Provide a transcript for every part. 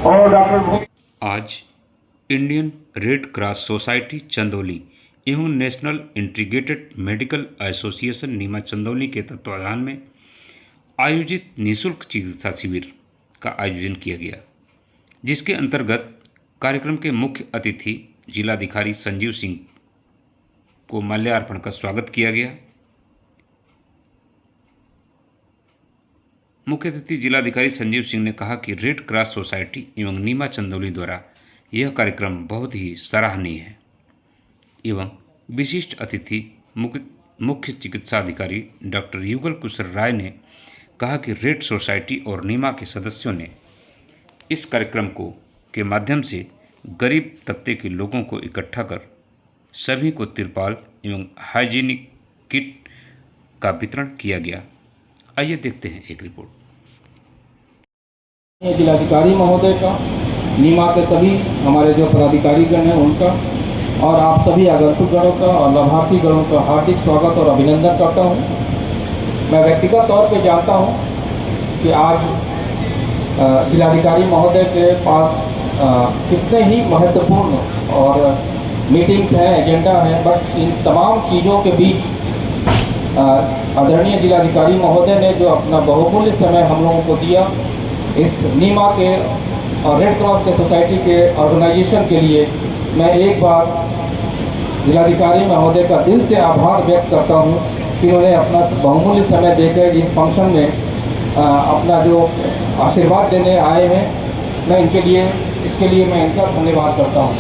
और डॉक्टर आज Indian Red Cross Society Chandauli एवं नेशनल इंटीग्रेटेड मेडिकल एसोसिएशन नीमा चंदौली के तत्वाधान में आयोजित निःशुल्क चिकित्सा शिविर का आयोजन किया गया, जिसके अंतर्गत कार्यक्रम के मुख्य अतिथि जिलाधिकारी संजीव सिंह को माल्यार्पण का स्वागत किया गया। मुख्य अतिथि जिलाधिकारी संजीव सिंह ने कहा कि रेड क्रॉस सोसाइटी एवं नीमा चंदौली द्वारा यह कार्यक्रम बहुत ही सराहनीय है एवं विशिष्ट अतिथि मुख्य चिकित्सा अधिकारी डॉक्टर युगल कुशल राय ने कहा कि रेड सोसाइटी और नीमा के सदस्यों ने इस कार्यक्रम के माध्यम से गरीब तबके के लोगों को इकट्ठा कर सभी को तिरपाल एवं हाइजीनिक किट का वितरण किया गया। आइए देखते हैं एक रिपोर्ट। जिलाधिकारी महोदय का, नीमा के सभी हमारे जो पदाधिकारीगण हैं उनका और आप सभी आगंतुकगणों का और लाभार्थी गणों का हार्दिक स्वागत और अभिनंदन करता हूं। मैं व्यक्तिगत तौर पे जानता हूं कि आज जिलाधिकारी महोदय के पास कितने ही महत्वपूर्ण और मीटिंग्स हैं, एजेंडा है, बट इन तमाम चीज़ों के बीच आदरणीय जिलाधिकारी महोदय ने जो अपना बहुमूल्य समय हम लोगों को दिया, इस नीमा के और रेड क्रॉस के सोसाइटी के ऑर्गेनाइजेशन के लिए मैं एक बार जिलाधिकारी महोदय का दिल से आभार व्यक्त करता हूं कि उन्होंने अपना बहुमूल्य समय देकर इस फंक्शन में अपना जो आशीर्वाद देने आए हैं, मैं इसके लिए मैं इनका धन्यवाद करता हूं।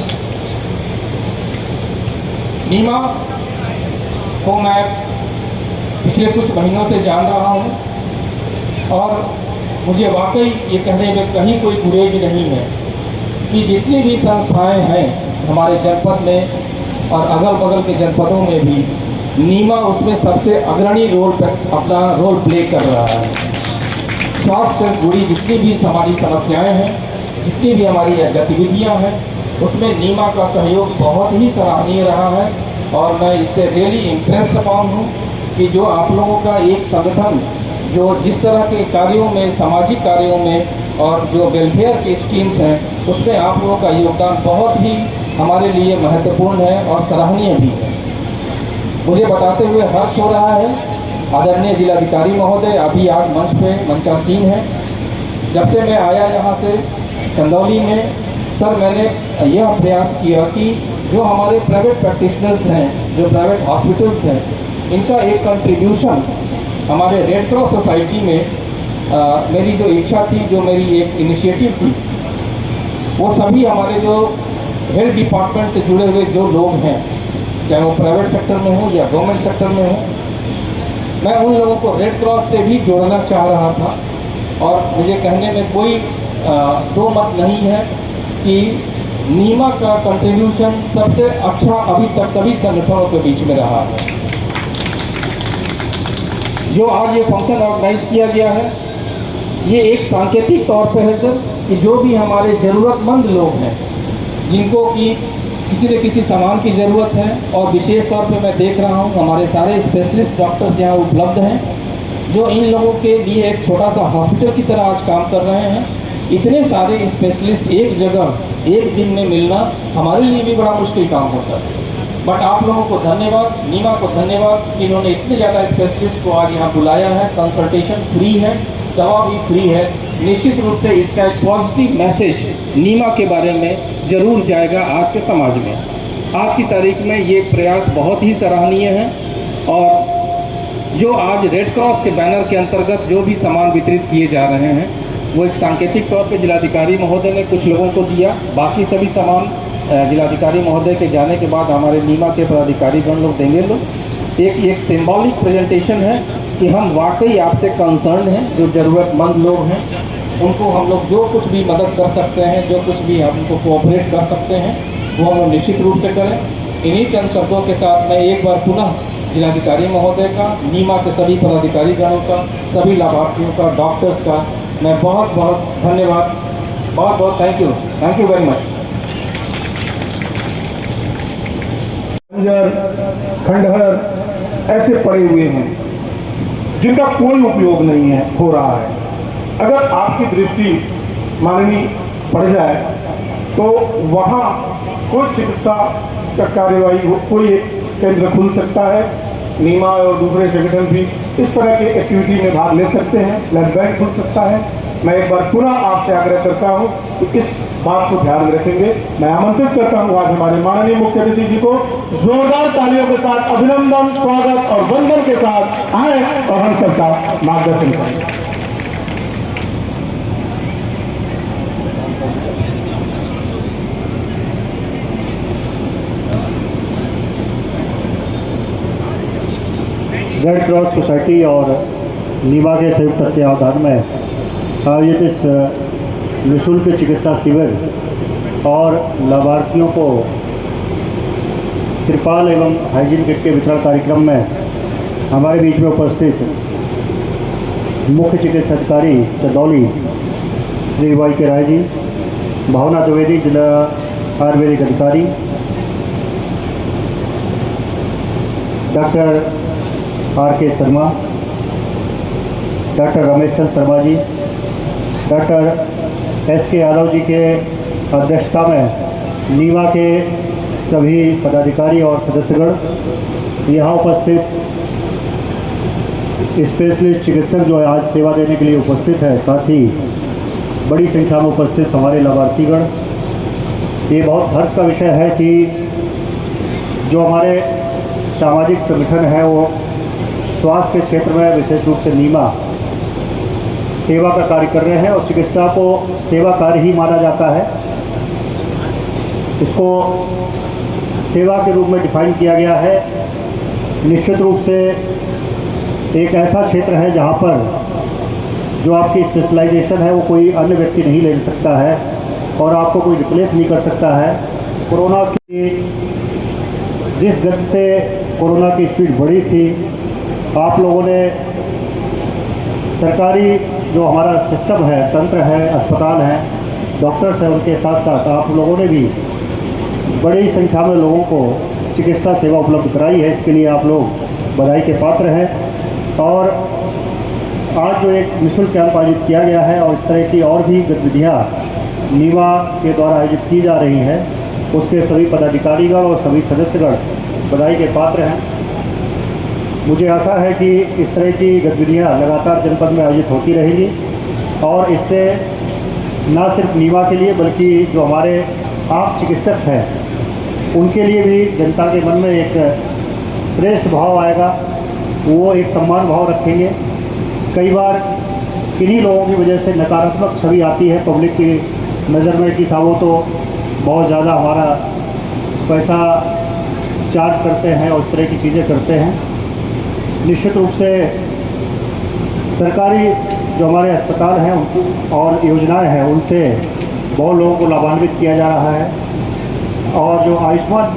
नीमा को मैं पिछले कुछ महीनों से जान रहा हूँ और मुझे वाकई ये कहने में कहीं कोई गुरेज नहीं है कि जितनी भी संस्थाएं हैं हमारे जनपद में और अगल बगल के जनपदों में भी नीमा उसमें सबसे अग्रणी अपना रोल प्ले कर रहा है। स्वास्थ्य से जुड़ी जितनी भी हमारी समस्याएं हैं, जितनी भी हमारी गतिविधियां हैं, उसमें नीमा का सहयोग बहुत ही सराहनीय रहा है और मैं इससे रियली इम्प्रेस्ड अपॉन हूँ कि जो आप लोगों का एक संगठन जो जिस तरह के कार्यों में, सामाजिक कार्यों में और जो वेलफेयर की स्कीम्स हैं, उसमें आप लोगों का योगदान बहुत ही हमारे लिए महत्वपूर्ण है और सराहनीय भी है। मुझे बताते हुए हर्ष हो रहा है, आदरणीय जिलाधिकारी महोदय अभी आज मंच पे मंचासीन है। जब से मैं आया यहाँ से चंदौली में, सर मैंने यह प्रयास किया कि जो हमारे प्राइवेट प्रैक्टिशनर्स हैं, जो प्राइवेट हॉस्पिटल्स हैं, इनका एक कंट्रीब्यूशन हमारे रेड क्रॉस सोसाइटी में मेरी जो इच्छा थी, जो मेरी एक इनिशिएटिव थी, वो सभी हमारे जो हेल्थ डिपार्टमेंट से जुड़े हुए जो लोग हैं, चाहे वो प्राइवेट सेक्टर में हो या गवर्नमेंट सेक्टर में हो, मैं उन लोगों को रेड क्रॉस से भी जोड़ना चाह रहा था। और मुझे कहने में कोई दो मत नहीं है कि नीमा का कंट्रीब्यूशन सबसे अच्छा अभी तक सभी संगठनों के बीच में रहा है। जो आज ये फंक्शन ऑर्गेनाइज किया गया है, ये एक सांकेतिक तौर पर है सर कि जो भी हमारे ज़रूरतमंद लोग हैं, जिनको कि किसी न किसी सामान की ज़रूरत है, और विशेष तौर पे मैं देख रहा हूँ हमारे सारे स्पेशलिस्ट डॉक्टर्स यहाँ उपलब्ध हैं, जो इन लोगों के लिए एक छोटा सा हॉस्पिटल की तरह आज काम कर रहे हैं। इतने सारे स्पेशलिस्ट एक जगह एक दिन में मिलना हमारे लिए भी बड़ा मुश्किल काम होता है, बट आप लोगों को धन्यवाद, नीमा को धन्यवाद कि इन्होंने इतने ज़्यादा स्पेशलिस्ट को आज यहाँ बुलाया है। कंसल्टेशन फ्री है, दवा भी फ्री है। निश्चित रूप से इसका एक पॉजिटिव मैसेज नीमा के बारे में जरूर जाएगा आज के समाज में। आज की तारीख में ये प्रयास बहुत ही सराहनीय है और जो आज रेड क्रॉस के बैनर के अंतर्गत जो भी सामान वितरित किए जा रहे हैं, वो एक सांकेतिक तौर पर जिलाधिकारी महोदय ने कुछ लोगों को दिया, बाकी सभी सामान जिलाधिकारी महोदय के जाने के बाद हमारे नीमा के पदाधिकारीगण लोग देंगे। एक सिंबॉलिक प्रेजेंटेशन है कि हम वाकई आपसे कंसर्न हैं, जो ज़रूरतमंद लोग हैं उनको हम लोग जो कुछ भी मदद कर सकते हैं, जो कुछ भी हम उनको कोऑपरेट कर सकते हैं, वो हम निश्चित रूप से करें। इन्हीं चंद शब्दों के साथ मैं एक बार पुनः जिलाधिकारी महोदय का, नीमा के सभी पदाधिकारीगणों का, सभी लाभार्थियों का, डॉक्टर्स का मैं बहुत बहुत धन्यवाद, बहुत बहुत थैंक यू वेरी मच। खंडहर ऐसे पड़े हुए हैं जिनका कोई उपयोग नहीं है हो रहा है। अगर आपकी दृष्टि माननीय पड़ जाए तो वहाँ कोई चिकित्सा का कार्यवाही कोई एक केंद्र खुल सकता है। नीमा और दूसरे संगठन भी इस तरह के एक्टिविटी में भाग ले सकते हैं। ब्लड बैंक खुल सकता है। मैं एक बार पुनः आपसे आग्रह करता हूं कि इस बात को ध्यान में रखेंगे। मैं आमंत्रित करता हूं आज हमारे माननीय मुख्य अतिथि जी को जोरदार तालियों के साथ अभिनंदन, स्वागत और वंदन के साथ आए और हम सबका मार्गदर्शन करें। रेड क्रॉस सोसाइटी और नीमा के संयुक्त तत्वावधान में आयोजित इस निःशुल्क चिकित्सा शिविर और लाभार्थियों को तिरपाल एवं हाइजीन किट के वितरण कार्यक्रम में हमारे बीच में उपस्थित मुख्य चिकित्सा अधिकारी चंदौली श्री वाई के राय जी, भावना द्विवेदी जिला आयुर्वेदिक अधिकारी, डॉक्टर आर के Sharma, doctor Ramesh Chandra Sharma ji, doctor S के यादव जी के अध्यक्षता में नीमा के सभी पदाधिकारी और सदस्यगण, यहाँ उपस्थित स्पेशलिस्ट चिकित्सक जो आज सेवा देने के लिए उपस्थित है, साथ ही बड़ी संख्या में उपस्थित हमारे लाभार्थीगण। ये बहुत हर्ष का विषय है कि जो हमारे सामाजिक संगठन है वो स्वास्थ्य के क्षेत्र में विशेष रूप से नीमा सेवा का कार्य कर रहे हैं और चिकित्सा को सेवा कार्य ही माना जाता है। इसको सेवा के रूप में डिफाइन किया गया है। निश्चित रूप से एक ऐसा क्षेत्र है जहाँ पर जो आपकी स्पेशलाइजेशन है वो कोई अन्य व्यक्ति नहीं ले सकता है और आपको कोई रिप्लेस नहीं कर सकता है। कोरोना की जिस गति से कोरोना की स्पीड बढ़ी थी, आप लोगों ने सरकारी जो हमारा सिस्टम है, तंत्र है, अस्पताल हैं, डॉक्टर्स हैं, उनके साथ साथ आप लोगों ने भी बड़ी संख्या में लोगों को चिकित्सा सेवा उपलब्ध कराई है। इसके लिए आप लोग बधाई के पात्र हैं। और आज जो एक निःशुल्क कैंप आयोजित किया गया है और इस तरह की और भी गतिविधियाँ नीमा के द्वारा आयोजित की जा रही हैं, उसके सभी पदाधिकारीगण और सभी सदस्यगण बधाई के पात्र हैं। मुझे आशा है कि इस तरह की गतिविधियाँ लगातार जनपद में आयोजित होती रहेंगी और इससे न सिर्फ नीमा के लिए बल्कि जो हमारे आम चिकित्सक हैं उनके लिए भी जनता के मन में एक श्रेष्ठ भाव आएगा, वो एक सम्मान भाव रखेंगे। कई बार किन्हीं लोगों की वजह से नकारात्मक छवि आती है पब्लिक की नज़र में कि साहब वो तो बहुत ज़्यादा हमारा पैसा चार्ज करते हैं और इस तरह की चीज़ें करते हैं। निश्चित रूप से सरकारी जो हमारे अस्पताल हैं और योजनाएं हैं उनसे बहुत लोगों को लाभान्वित किया जा रहा है और जो आयुष्मान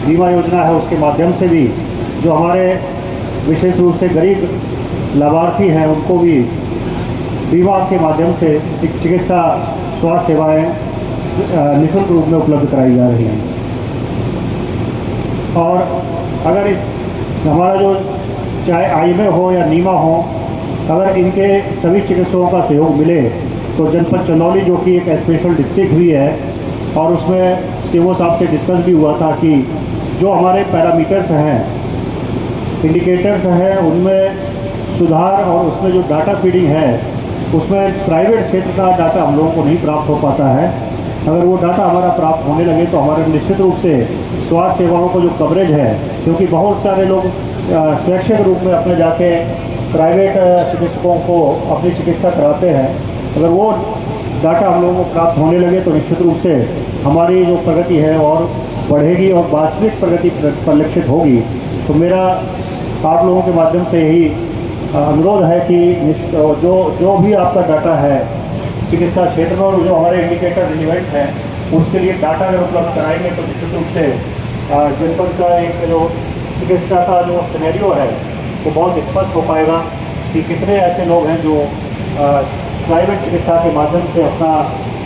बीमा योजना है उसके माध्यम से भी जो हमारे विशेष रूप से गरीब लाभार्थी हैं उनको भी बीमा के माध्यम से चिकित्सा स्वास्थ्य सेवाएं निःशुल्क रूप में उपलब्ध कराई जा रही हैं। और अगर इस हमारा जो चाहे आईएमए हो या नीमा हो, अगर इनके सभी चिकित्सकों का सहयोग मिले तो जनपद चंदौली जो कि एक स्पेशल डिस्ट्रिक्ट हुई है और उसमें सीओ साहब से डिस्कस भी हुआ था कि जो हमारे पैरामीटर्स हैं, इंडिकेटर्स हैं, उनमें सुधार और उसमें जो डाटा फीडिंग है उसमें प्राइवेट क्षेत्र का डाटा हम लोगों को नहीं प्राप्त हो पाता है। अगर वो डाटा हमारा प्राप्त होने लगे तो हमारे निश्चित रूप से स्वास्थ्य सेवाओं को जो कवरेज है, क्योंकि बहुत सारे लोग स्वैच्छिक रूप में अपने जाके प्राइवेट चिकित्सकों को अपनी चिकित्सा कराते हैं, अगर वो डाटा हम लोगों को प्राप्त होने लगे तो निश्चित रूप से हमारी जो प्रगति है और बढ़ेगी और वास्तविक प्रगति परिलक्षित होगी। तो मेरा आप लोगों के माध्यम से यही अनुरोध है कि जो भी आपका डाटा है चिकित्सा क्षेत्र में और जो हमारे इंडिकेटर रिलेवेंट हैं उसके लिए डाटा अगर उपलब्ध कराएंगे तो निश्चित रूप से जनपद का एक जो चिकित्सा का जो सिनेरियो है वो बहुत स्पष्ट हो पाएगा कि कितने ऐसे लोग हैं जो प्राइवेट चिकित्सा के माध्यम से अपना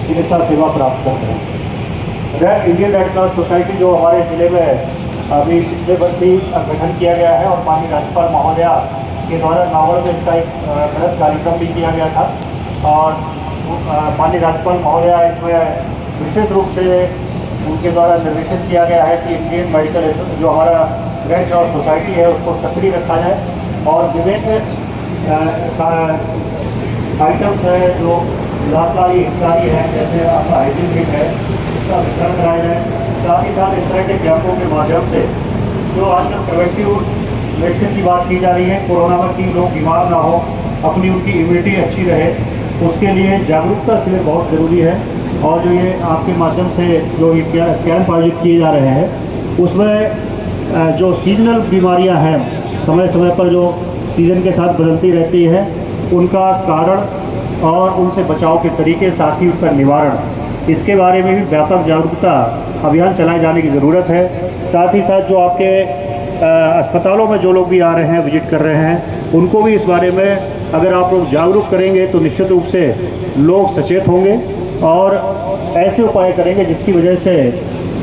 चिकित्सा सेवा प्राप्त करते हैं। इंडियन रेड क्रॉस सोसाइटी जो हमारे जिले में अभी पिछले वर्ष ही गठन किया गया है और माननीय राज्यपाल महोदया के द्वारा नागौर में इसका एक बृहद कार्यक्रम भी किया गया था और माननीय राज्यपाल महोदया इसमें विशेष रूप से उनके द्वारा निर्देशित किया गया है कि इंडियन मेडिकल जो हमारा रेड क्रॉस सोसाइटी है उसको सक्रिय रखा जाए और विभिन्न आइटम्स है जो लाभकारी हितकारी है, जैसे आपका हाइजीन किट है, इसका वितरण कराया जाए। साथ ही साथ इस तरह के कैंपों के माध्यम से जो आजकल प्रिवेंटिव मेडिसिन की बात की जा रही है, कोरोना में कि लोग बीमार ना हो, अपनी उनकी इम्यूनिटी अच्छी रहे, उसके लिए जागरूकता शिविर बहुत ज़रूरी है। और जो ये आपके माध्यम से जो ये कैंप आयोजित किए जा रहे हैं उसमें जो सीजनल बीमारियां हैं, समय समय पर जो सीज़न के साथ बदलती रहती है, उनका कारण और उनसे बचाव के तरीके, साथ ही उसका निवारण, इसके बारे में भी व्यापक जागरूकता अभियान चलाए जाने की ज़रूरत है। साथ ही साथ जो आपके अस्पतालों में जो लोग भी आ रहे हैं, विजिट कर रहे हैं, उनको भी इस बारे में अगर आप लोग जागरूक करेंगे तो निश्चित रूप से लोग सचेत होंगे और ऐसे उपाय करेंगे जिसकी वजह से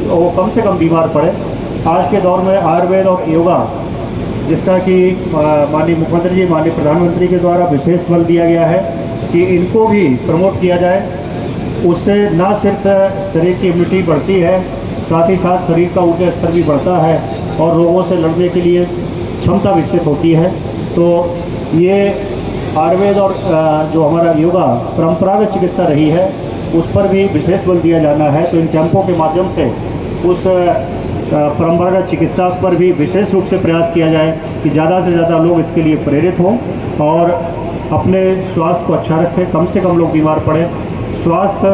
वो कम से कम बीमार पड़े। आज के दौर में आयुर्वेद और योगा, जिसका कि माननीय मुख्यमंत्री जी, माननीय प्रधानमंत्री के द्वारा विशेष बल दिया गया है कि इनको भी प्रमोट किया जाए, उससे न सिर्फ शरीर की इम्यूनिटी बढ़ती है, साथ ही साथ शरीर का ऊर्जा स्तर भी बढ़ता है और रोगों से लड़ने के लिए क्षमता विकसित होती है। तो ये आयुर्वेद और जो हमारा योगा परंपरागत चिकित्सा रही है, उस पर भी विशेष बल दिया जाना है। तो इन कैंपों के माध्यम से उस परंपरागत चिकित्सा पर भी विशेष रूप से प्रयास किया जाए कि ज़्यादा से ज़्यादा लोग इसके लिए प्रेरित हों और अपने स्वास्थ्य को अच्छा रखें, कम से कम लोग बीमार पड़े। स्वास्थ्य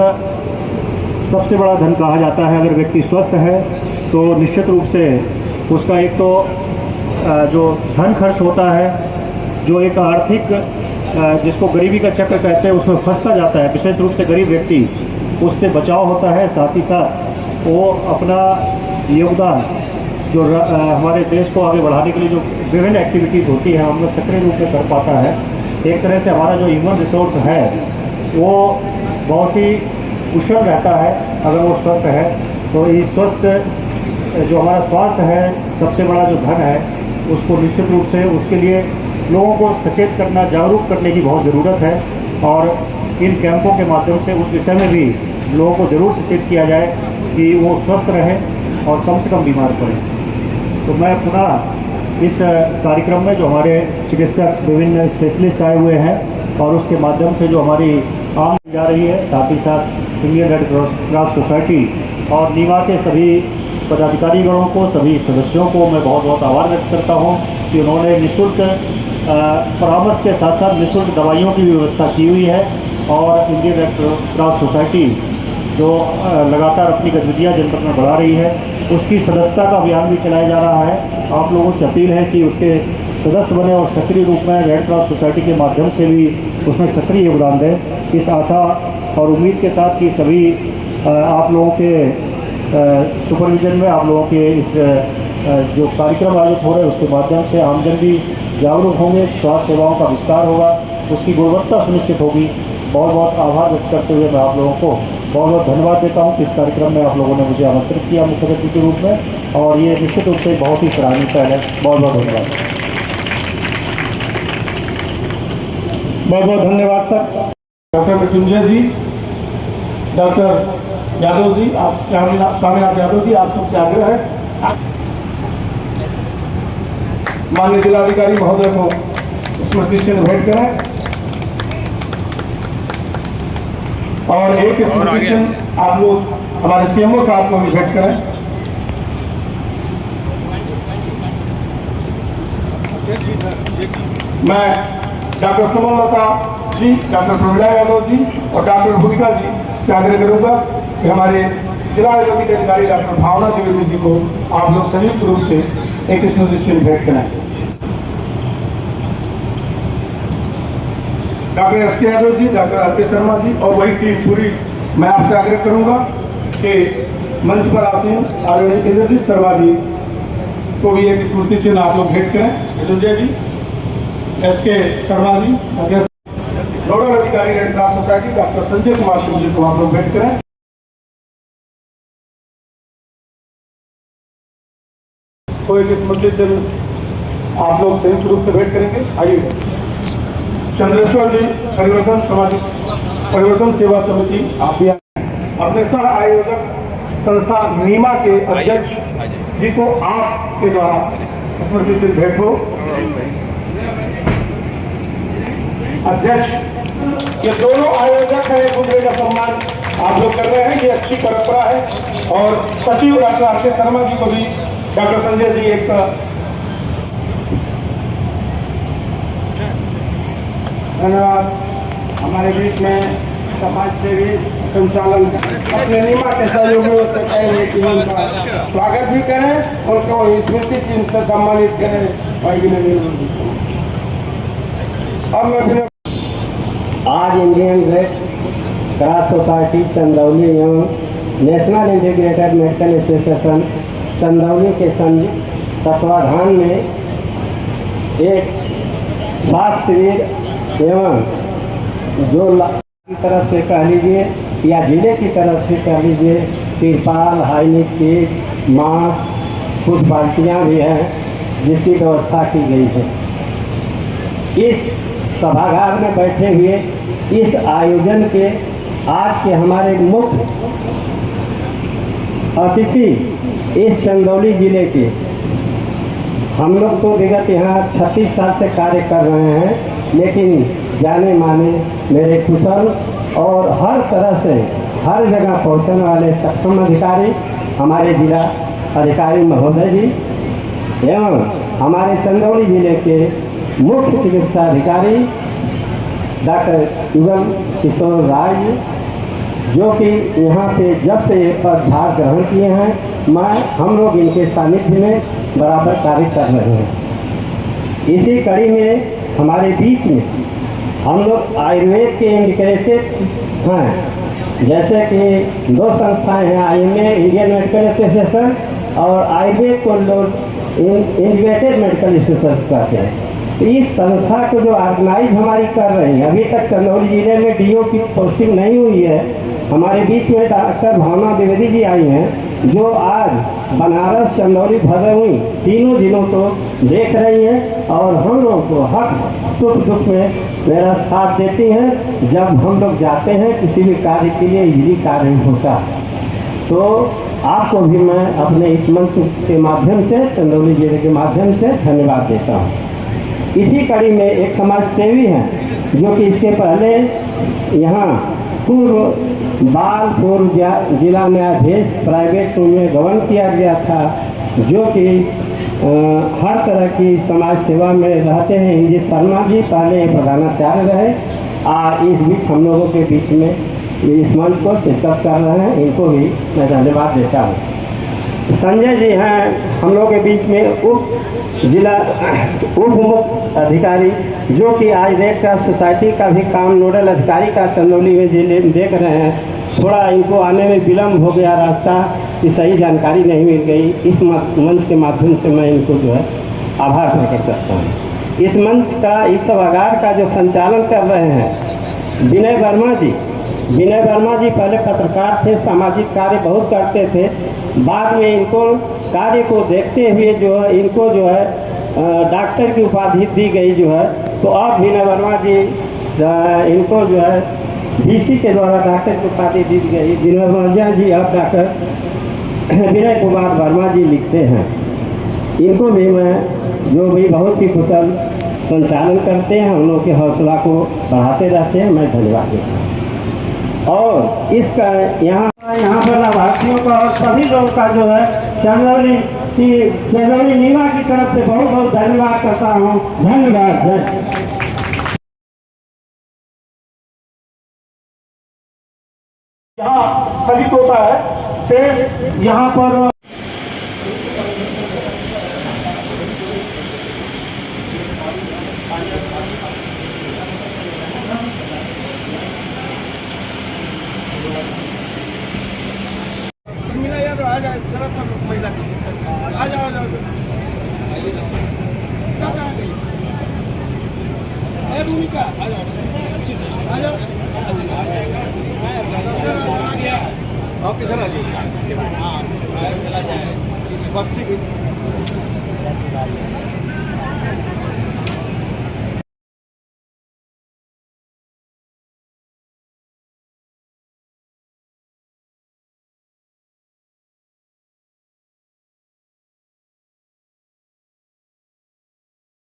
सबसे बड़ा धन कहा जाता है। अगर व्यक्ति स्वस्थ है तो निश्चित रूप से उसका एक तो जो धन खर्च होता है, जो एक आर्थिक जिसको गरीबी का चक्र कहते हैं, उसमें फंसता जाता है, विशेष रूप से गरीब व्यक्ति, उससे बचाव होता है। साथ ही साथ वो अपना योगदान जो हमारे देश को आगे बढ़ाने के लिए जो विभिन्न एक्टिविटीज़ होती हैं उनमें सक्रिय रूप से कर पाता है। एक तरह से हमारा जो ह्यूमन रिसोर्स है वो बहुत ही कुशल रहता है अगर वो स्वस्थ है। तो ये स्वस्थ जो हमारा स्वास्थ्य है, सबसे बड़ा जो धन है, उसको निश्चित रूप से उसके लिए लोगों को सचेत करना, जागरूक करने की बहुत ज़रूरत है। और इन कैंपों के माध्यम से उस विषय में भी लोगों को ज़रूर सचेत किया जाए कि वो स्वस्थ रहें और कम से कम बीमार पड़ें। तो मैं पुनः इस कार्यक्रम में जो हमारे चिकित्सक विभिन्न स्पेशलिस्ट आए हुए हैं और उसके माध्यम से जो हमारी आम जा रही है, साथ ही साथ इंडियन रेड क्रॉस सोसाइटी और नीमा के सभी पदाधिकारीगणों को, सभी सदस्यों को मैं बहुत बहुत आभार व्यक्त करता हूँ कि उन्होंने निःशुल्क परामर्श के साथ साथ निःशुल्क दवाइयों की भी व्यवस्था की हुई है। और इंडियन रेड क्रॉस सोसाइटी जो लगातार अपनी गतिविधियाँ जनपद में बढ़ा रही है, उसकी सदस्यता का अभियान भी चलाया जा रहा है। आप लोगों से अपील है कि उसके सदस्य बने और सक्रिय रूप में रेड क्रॉस सोसाइटी के माध्यम से भी उसमें सक्रिय योगदान दें। इस आशा और उम्मीद के साथ कि सभी आप लोगों के सुपरविजन में, आप लोगों के इस जो कार्यक्रम आयोजित हो रहे हैं उसके माध्यम से आमजन भी जागरूक होंगे, स्वास्थ्य सेवाओं का विस्तार होगा, उसकी गुणवत्ता सुनिश्चित होगी। बहुत बहुत आभार व्यक्त करते हुए मैं आप लोगों को बहुत बहुत धन्यवाद देता हूँ कि इस कार्यक्रम में आप लोगों ने मुझे आमंत्रित किया मुख्य अतिथि के रूप में, और ये निश्चित रूप से बहुत ही सराहनीय पहल है। बहुत बहुत धन्यवाद। बहुत बहुत धन्यवाद सर। डॉक्टर मृत्युंजय जी, डॉक्टर यादव जी, आप स्वामीनाथ यादव जी, आप सबसे आग्रह है माननीय जिलाधिकारी महोदय को स्मृति चिन्ह भेंट करें और एक स्मृति चिन्ह आप लोग हमारे सीएमओ साहब को भी भेंट करें। मैं डॉक्टर सुमनलता जी, डॉक्टर प्रवीणा यादव जी और डॉक्टर भूमिका जी से आग्रह करूंगा कि हमारे जिला आयोजित अधिकारी डॉक्टर भावना द्विवेदी जी को आप लोग संयुक्त रूप से एक स्मृति चिन्ह भेंट कराएं। डॉक्टर एस के यादव जी, डॉक्टर आर के शर्मा जी और वही टीम पूरी, मैं आपसे आग्रह करूंगा कि मंच पर आसीन आदरणीय इंद्रजीत शर्मा जी को भी एक स्मृति चिन्ह आप लोग भेंट करें। Mrityunjay ji, S K Sharma ji, nodal अधिकारी Red Cross Society doctor Sanjay Kumar Singh ji को आप लोग भेंट करें। तो एक स्मृति चिन्ह आप लोग संयुक्त रूप से भेंट करेंगे। आइए चंद्रेश्वर जी, परिवर्तन सामाजिक परिवर्तन सेवा समिति आप भी अपने सह आयोजक संस्था नीमा के अध्यक्ष जी को आपके द्वारा स्मृति से भेंट हो। अध्यक्ष, ये दोनों आयोजक हैं, एक दूसरे का सम्मान आप लोग कर रहे हैं, ये अच्छी परंपरा है। और सचिव डॉक्टर आर के शर्मा जी को भी डॉक्टर संजय जी एक धन्यवाद। हमारे बीच में समाज सेवी संचालन अपने नीमा के सहयोगियों से कहे कि उनका स्वागत भी करें, उनको स्मृति चिन्ह से सम्मानित करें। अब मैं फिर आज Indian Red Cross Society Chandauli एवं National Integrated Medical Association Chandauli के तत्वाधान में एक स्वास्थ्य शिविर एवं जो की तरफ से कह लीजिए या जिले की तरफ से कह लीजिए तिरपाल, हाइनिक किट, मास्क, कुछ बाल्टियाँ भी हैं जिसकी व्यवस्था की गई है। इस सभागार में बैठे हुए इस आयोजन के आज के हमारे मुख्य अतिथि इस चंदौली जिले के, हम लोग तो विगत यहाँ 36 साल से कार्य कर रहे हैं, लेकिन जाने माने मेरे कुशल और हर तरह से हर जगह पहुँचने वाले सक्षम अधिकारी हमारे जिला अधिकारी महोदय जी एवं हमारे चंदौली जिले के मुख्य चिकित्सा अधिकारी डॉक्टर युगल किशोर राय जी, जो कि यहाँ पे जब से पदभार ग्रहण किए हैं, हम लोग इनके सानिध्य में बराबर कार्य कर रहे हैं। इसी कड़ी में हमारे बीच में हम लोग आयुर्वेद के इंडिकेटेड हैं, जैसे कि दो संस्थाएं हैं, IMA इंडियन मेडिकल एसोसिएशन और आयुर्वेद को लोग इंटीग्रेटेड मेडिकल एसोसिएशन कहते हैं। इस संस्था को जो ऑर्गेनाइज हमारी कर रही है, अभी तक चंदौली जिले में DO की पोस्टिंग नहीं हुई है। हमारे बीच में डॉक्टर भावना द्विवेदी जी आई हैं, जो आज बनारस, चंदौली, भदोही तीनों जिलों को देख रही हैं और हम लोग को हर सुख दुख में मेरा साथ देती हैं। जब हम लोग जाते हैं किसी भी कार्य के लिए, इजली कार्य होता है, तो आपको भी मैं अपने इस मंच के माध्यम से, चंदौली जिले के माध्यम से धन्यवाद देता हूँ। इसी कड़ी में एक समाज सेवी हैं, जो कि इसके पहले यहाँ पूर्व जिला न्यायाधीश प्राइवेट में गवर्न किया गया था, जो कि हर तरह की समाज सेवा में रहते हैं। इंजी शर्मा जी पहले प्रधानाचार्य रहे, इस बीच हम लोगों के बीच में इस मंच को शिरकत कर रहे हैं, इनको भी मैं धन्यवाद देता हूँ। संजय जी हैं हम लोग के बीच में उप मुख्य अधिकारी, जो कि आज रेड क्रॉस सोसाइटी का भी काम नोडल अधिकारी का चंदौली में जिले में देख रहे हैं। थोड़ा इनको आने में विलम्ब हो गया, रास्ता की सही जानकारी नहीं मिल गई। इस मंच के माध्यम से मैं इनको जो है आभार प्रकट करता हूँ। इस मंच का, इस सभागार का जो संचालन कर रहे हैं विनय वर्मा जी। विनय वर्मा जी पहले पत्रकार थे, सामाजिक कार्य बहुत करते थे। बाद में इनको कार्य को देखते हुए जो है इनको जो है डॉक्टर की उपाधि दी गई जो है। तो अब विनय वर्मा जी इनको जो है DC के द्वारा डॉक्टर की उपाधि दी गई। विनय वर्मा जी अब डॉक्टर विनय कुमार वर्मा जी लिखते हैं। इनको भी मैं, जो भी बहुत ही कुशल संचालन करते हैं, हम लोग के हौसला को बढ़ाते रहते हैं, मैं धन्यवाद देता हूँ। और इसका यहाँ पर लाभार्थियों का और सभी लोगों का जो है चंदौली नीमा की तरफ से बहुत बहुत धन्यवाद करता हूँ। धन्यवाद। यहाँ स्थगित होता है से यहाँ पर भूमिका आप इधर आ जाइए, बस ठीक है।